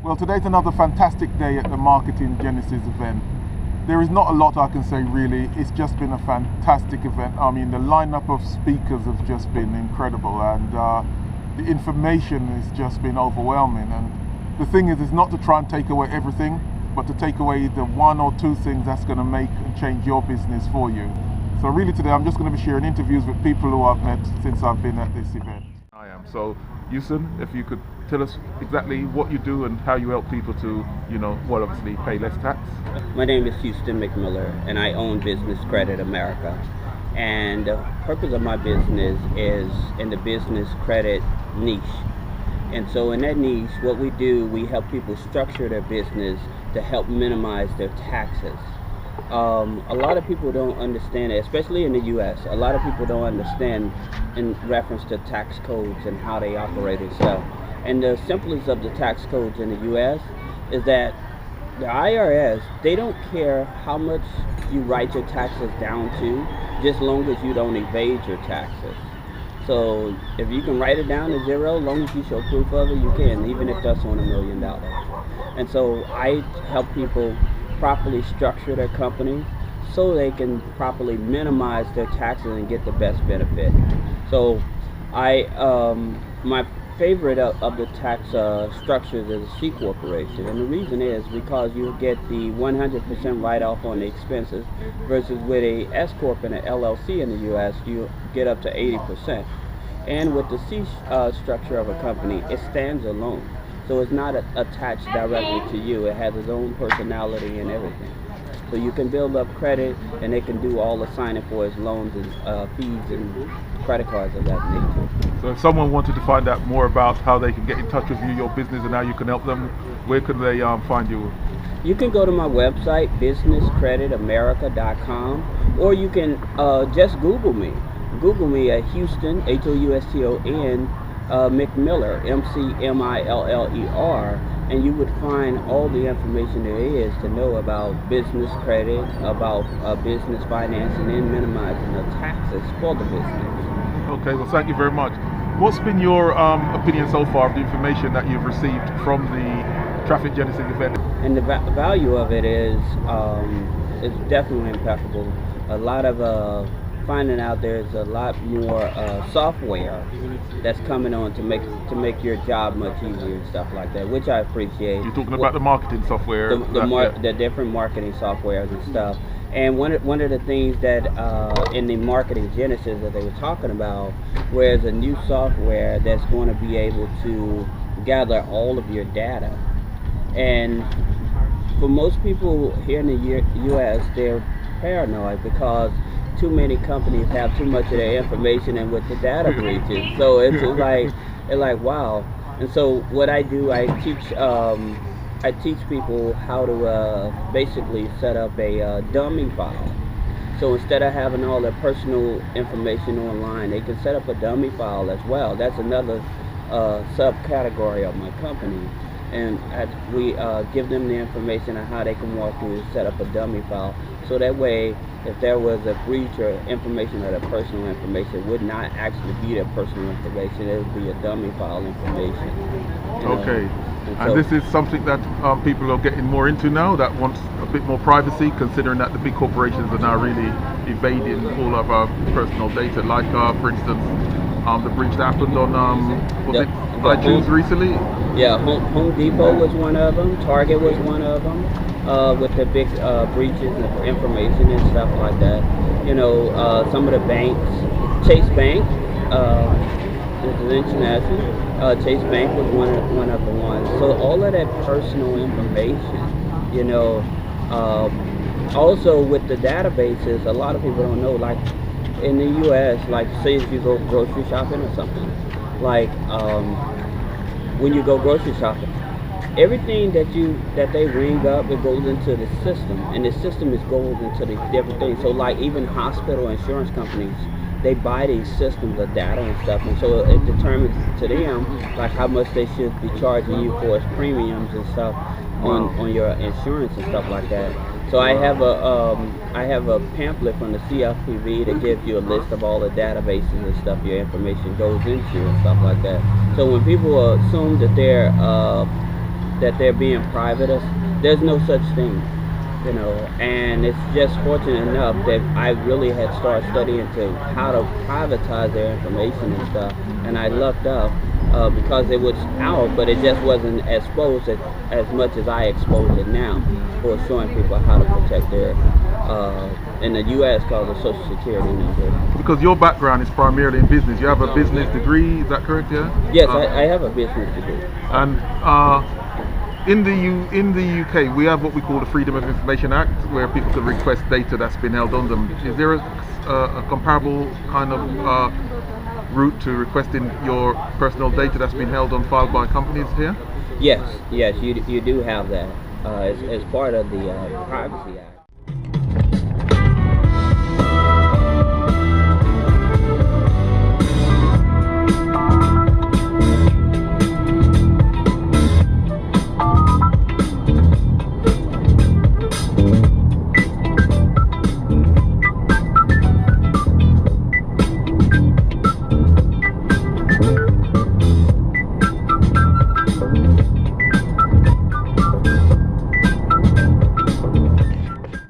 Well, today's another fantastic day at the Marketing Genesis event. There is not a lot I can say really. It's just been a fantastic event. I mean, the lineup of speakers have just been incredible, and the information has just been overwhelming. And the thing is, it's not to try and take away everything, but to take away the one or two things that's going to make and change your business for you. So really today I'm just going to be sharing interviews with people who I've met since I've been at this event. I am. So Huston, if you could tell us exactly what you do and how you help people to, well, obviously pay less tax. My name is Huston McMiller, and I own Business Credit America. And the purpose of my business is in the business credit niche. And so in that niche, what we do, we help people structure their business to help minimize their taxes. A lot of people don't understand it, especially in the U.S. A lot of people don't understand in reference to tax codes and how they operate and stuff. And the simplest of the tax codes in the U.S. is that the IRS, they don't care how much you write your taxes down to, just long as you don't evade your taxes. So if you can write it down to zero, as long as you show proof of it, you can, even if that's on $1 million. And so I help people properly structure their companies so they can properly minimize their taxes and get the best benefit. So my favorite of the tax structures is a C corporation, and the reason is because you get the 100% write-off on the expenses, versus with a S corp and an LLC in the U.S. you get up to 80%. And with the C structure of a company, it stands alone, so it's not attached directly to you. It has its own personality and everything. So you can build up credit, and they can do all the signing for its loans and fees and credit cards of that nature. So if someone wanted to find out more about how they can get in touch with you, your business, and how you can help them, where can they find you? You can go to my website, businesscreditamerica.com, or you can just Google me. Google me at Huston, H-O-U-S-T-O-N, McMiller, M-C-M-I-L-L-E-R, and you would find all the information there is to know about business credit, about business financing, and minimizing the taxes for the business. Okay, well, thank you very much. What's been your opinion so far of the information that you've received from the Traffic Genesis event? And the value of it is definitely impeccable. A lot of finding out there's a lot more software that's coming on to make your job much easier and stuff like that, which I appreciate. You're talking about the marketing software, the different marketing softwares and stuff. And one of the things that in the Marketing Genesis that they were talking about, where's a new software that's going to be able to gather all of your data. And for most people here in the U.S., they're paranoid because too many companies have too much of their information and with the data breaches. So it's like wow. And so what I do, I teach people how to basically set up a dummy file. So instead of having all their personal information online, they can set up a dummy file as well. That's another subcategory of my company. And we give them the information on how they can walk through and set up a dummy file. So that way, if there was a breach or information or their personal information, it would not actually be their personal information. It would be a dummy file information. Okay. And this is something that people are getting more into now, that wants a bit more privacy, considering that the big corporations are now really evading all of our personal data, like for instance, the breach that happened on iTunes recently? Yeah, Home Depot was one of them, Target was one of them, with the big breaches of information and stuff like that. Some of the banks, Chase Bank, this is international, Chase Bank was one of the ones. So all of that personal information, also with the databases, a lot of people don't know, like in the U.S., like say if you go grocery shopping or something, like when you go grocery shopping, everything that they ring up, it goes into the system, and the system goes into the different things. So like even hospital insurance companies, they buy these systems of data and stuff, and so it determines to them like how much they should be charging you for its premiums and stuff on your insurance and stuff like that. So I have a pamphlet from the CFPB that gives you a list of all the databases and stuff your information goes into and stuff like that. So when people assume that they're that they're being privatist. There's no such thing, you know. And it's just fortunate enough that I really had started studying to how to privatize their information and stuff, and I lucked up because it was out, but it just wasn't exposed as much as I expose it now, for showing people how to protect their in the U.S. called the Social Security number. Because your background is primarily in business. You have a business degree, is that correct? Yeah. Yes, I have a business degree. And in the UK, we have what we call the Freedom of Information Act, where people can request data that's been held on them. Is there a comparable kind of route to requesting your personal data that's been held on file by companies here? Yes, you do have that as part of the Privacy Act.